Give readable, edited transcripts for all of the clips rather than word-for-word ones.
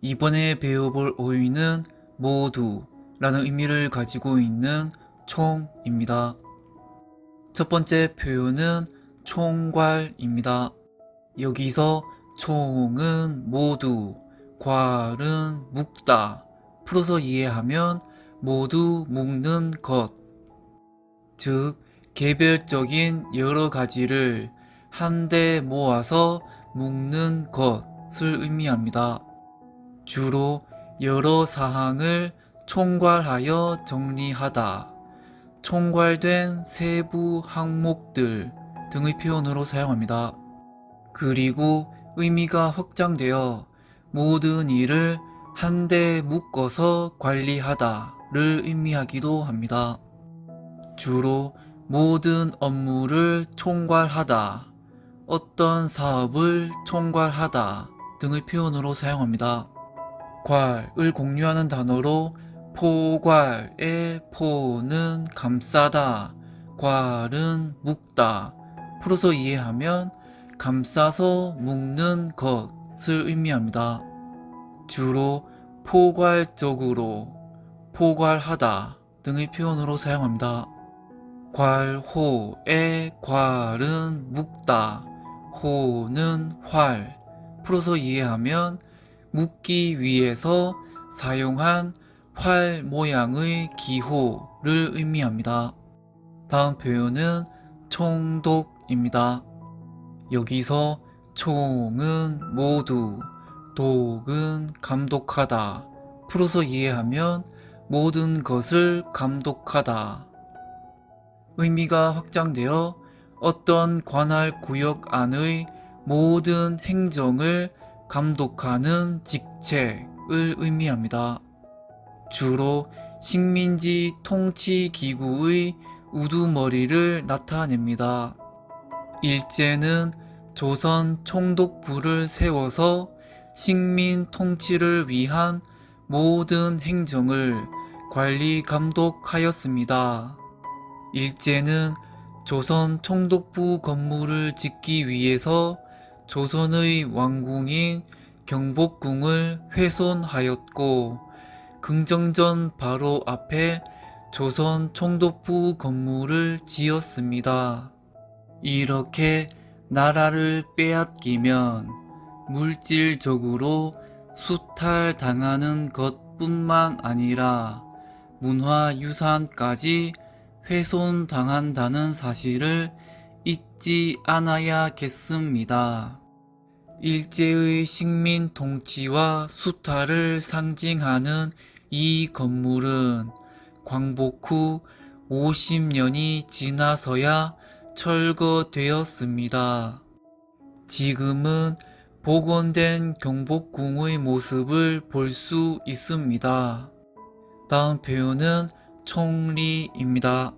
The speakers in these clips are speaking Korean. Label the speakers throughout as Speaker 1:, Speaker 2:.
Speaker 1: 이번에 배워볼 어휘는 모두 라는 의미를 가지고 있는 총입니다. 첫 번째 표현은 총괄입니다. 여기서 총은 모두, 괄은 묶다, 풀어서 이해하면 모두 묶는 것, 즉 개별적인 여러 가지를 한데 모아서 묶는 것을 의미합니다. 주로 여러 사항을 총괄하여 정리하다, 총괄된 세부 항목들 등의 표현으로 사용합니다. 그리고 의미가 확장되어 모든 일을 한데 묶어서 관리하다를 의미하기도 합니다. 주로 모든 업무를 총괄하다, 어떤 사업을 총괄하다 등의 표현으로 사용합니다. 괄을 공유하는 단어로 포괄의 포는 감싸다, 괄은 묶다, 풀어서 이해하면 감싸서 묶는 것을 의미합니다. 주로 포괄적으로, 포괄하다 등의 표현으로 사용합니다. 괄호의 괄은 묶다, 호는 활, 풀어서 이해하면 묶기 위해서 사용한 활 모양의 기호를 의미합니다. 다음 표현은 총독입니다. 여기서 총은 모두, 독은 감독하다, 풀어서 이해하면 모든 것을 감독하다. 의미가 확장되어 어떤 관할 구역 안의 모든 행정을 감독하는 직책을 의미합니다. 주로 식민지 통치기구의 우두머리를 나타냅니다. 일제는 조선 총독부를 세워서 식민 통치를 위한 모든 행정을 관리 감독하였습니다. 일제는 조선 총독부 건물을 짓기 위해서 조선의 왕궁인 경복궁을 훼손하였고, 긍정전 바로 앞에 조선 총독부 건물을 지었습니다. 이렇게 나라를 빼앗기면 물질적으로 수탈당하는 것뿐만 아니라 문화유산까지 훼손당한다는 사실을 잊지 않아야겠습니다. 일제의 식민 통치와 수탈을 상징하는 이 건물은 광복 후 50년이 지나서야 철거되었습니다. 지금은 복원된 경복궁의 모습을 볼 수 있습니다. 다음 표현은 총리입니다.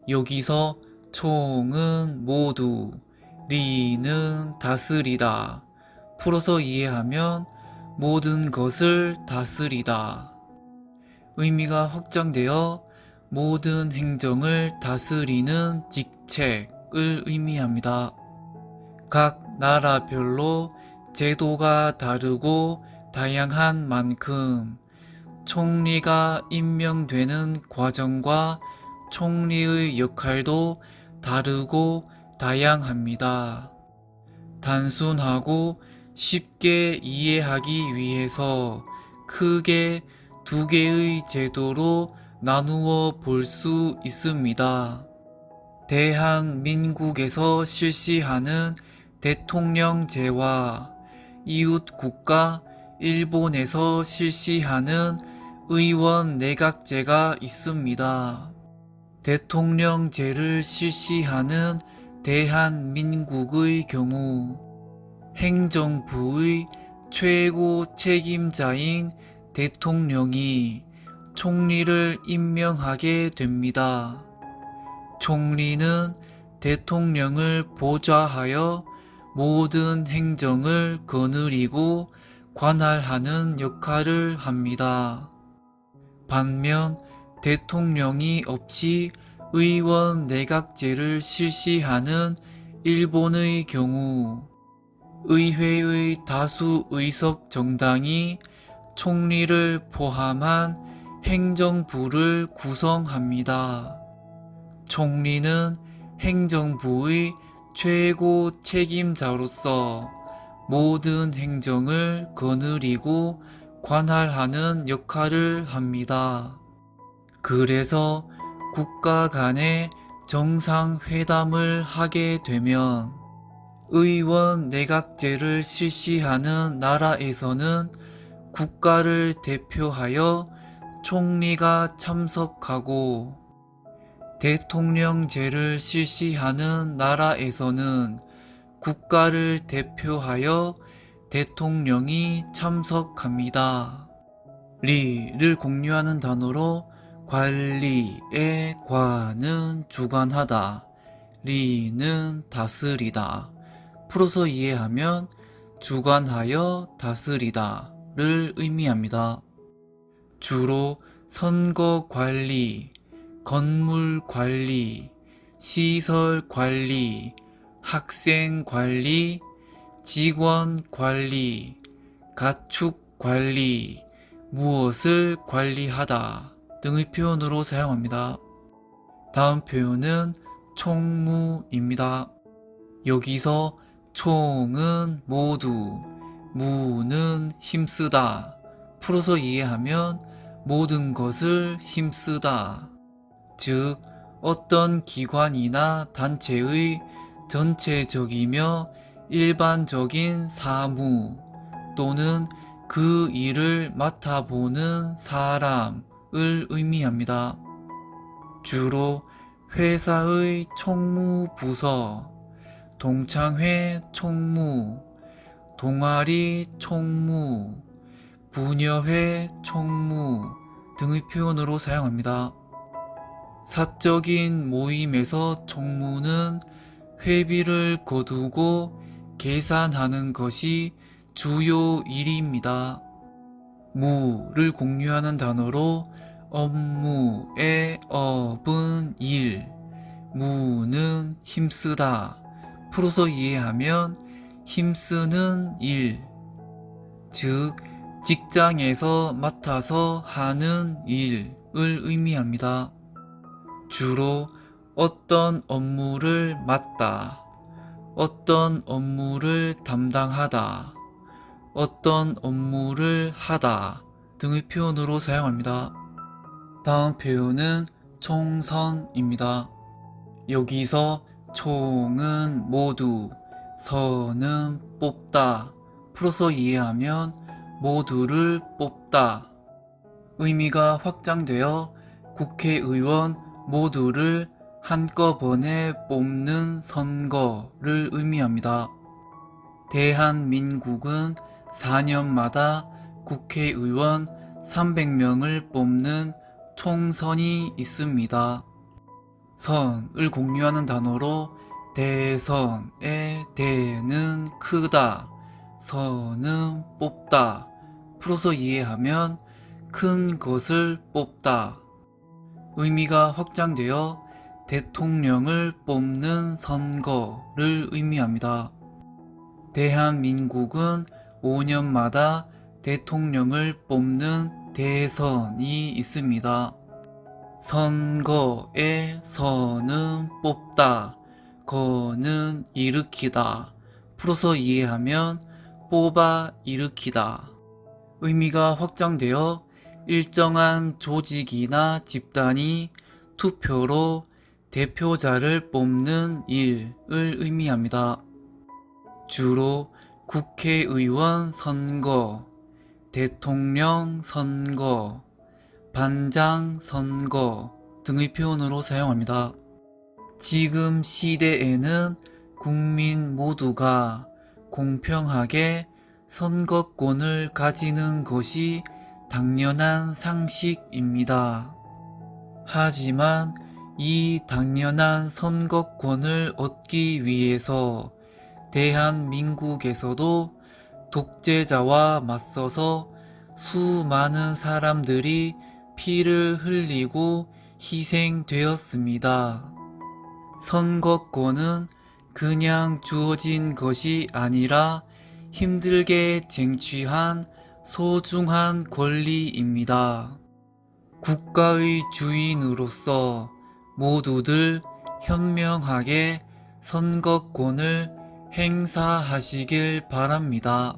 Speaker 1: 여기서 총은 모두, 리는 다스리다, 풀어서 이해하면 모든 것을 다스리다. 의미가 확장되어 모든 행정을 다스리는 직책을 의미합니다. 각 나라별로 제도가 다르고 다양한 만큼 총리가 임명되는 과정과 총리의 역할도 다르고 다양합니다. 단순하고 쉽게 이해하기 위해서 크게 두 개의 제도로 나누어 볼 수 있습니다. 대한민국에서 실시하는 대통령제와 이웃국가 일본에서 실시하는 의원 내각제가 있습니다. 대통령제를 실시하는 대한민국의 경우 행정부의 최고 책임자인 대통령이 총리를 임명하게 됩니다. 총리는 대통령을 보좌하여 모든 행정을 거느리고 관할하는 역할을 합니다. 반면 대통령이 없이 의원 내각제를 실시하는 일본의 경우 의회의 다수 의석 정당이 총리를 포함한 행정부를 구성합니다. 총리는 행정부의 최고 책임자로서 모든 행정을 거느리고 관할하는 역할을 합니다. 그래서 국가 간의 정상회담을 하게 되면 의원 내각제를 실시하는 나라에서는 국가를 대표하여 총리가 참석하고 대통령제를 실시하는 나라에서는 국가를 대표하여 대통령이 참석합니다. 리를 공유하는 단어로 관리의 관은 주관하다, 리는 다스리다. 풀어서 이해하면 주관하여 다스리다를 의미합니다. 주로 선거 관리, 건물 관리, 시설 관리, 학생 관리, 직원 관리, 가축 관리, 무엇을 관리하다 등의 표현으로 사용합니다. 다음 표현은 총무입니다. 여기서 총은 모두, 무는 힘쓰다. 풀어서 이해하면 모든 것을 힘쓰다. 즉, 어떤 기관이나 단체의 전체적이며 일반적인 사무 또는 그 일을 맡아보는 사람을 의미합니다. 주로 회사의 총무부서, 동창회 총무, 동아리 총무, 부녀회 총무 등의 표현으로 사용합니다. 사적인 모임에서 총무는 회비를 거두고 계산하는 것이 주요 일입니다. 무를 공유하는 단어로 업무의 업은 일, 무는 힘쓰다. 풀어서 이해하면 힘쓰는 일, 즉 직장에서 맡아서 하는 일을 의미합니다. 주로 어떤 업무를 맡다, 어떤 업무를 담당하다, 어떤 업무를 하다 등의 표현으로 사용합니다. 다음 표현은 총선입니다. 여기서 총은 모두, 선은 뽑다. 풀어서 이해하면 모두를 뽑다. 의미가 확장되어 국회의원 모두를 한꺼번에 뽑는 선거를 의미합니다. 대한민국은 4년마다 국회의원 300명을 뽑는 총선이 있습니다. 선을 공유하는 단어로 대선의 대는 크다, 선은 뽑다. 풀어서 이해하면 큰 것을 뽑다. 의미가 확장되어 대통령을 뽑는 선거를 의미합니다. 대한민국은 5년마다 대통령을 뽑는 대선이 있습니다. 선거의 선은 뽑다, 거는 일으키다. 풀어서 이해하면 뽑아 일으키다. 의미가 확장되어 일정한 조직이나 집단이 투표로 대표자를 뽑는 일을 의미합니다. 주로 국회의원 선거, 대통령 선거, 반장 선거 등의 표현으로 사용합니다. 지금 시대에는 국민 모두가 공평하게 선거권을 가지는 것이 당연한 상식입니다. 하지만 이 당연한 선거권을 얻기 위해서 대한민국에서도 독재자와 맞서서 수많은 사람들이 피를 흘리고 희생되었습니다. 선거권은 그냥 주어진 것이 아니라 힘들게 쟁취한 소중한 권리입니다. 국가의 주인으로서 모두들 현명하게 선거권을 행사하시길 바랍니다.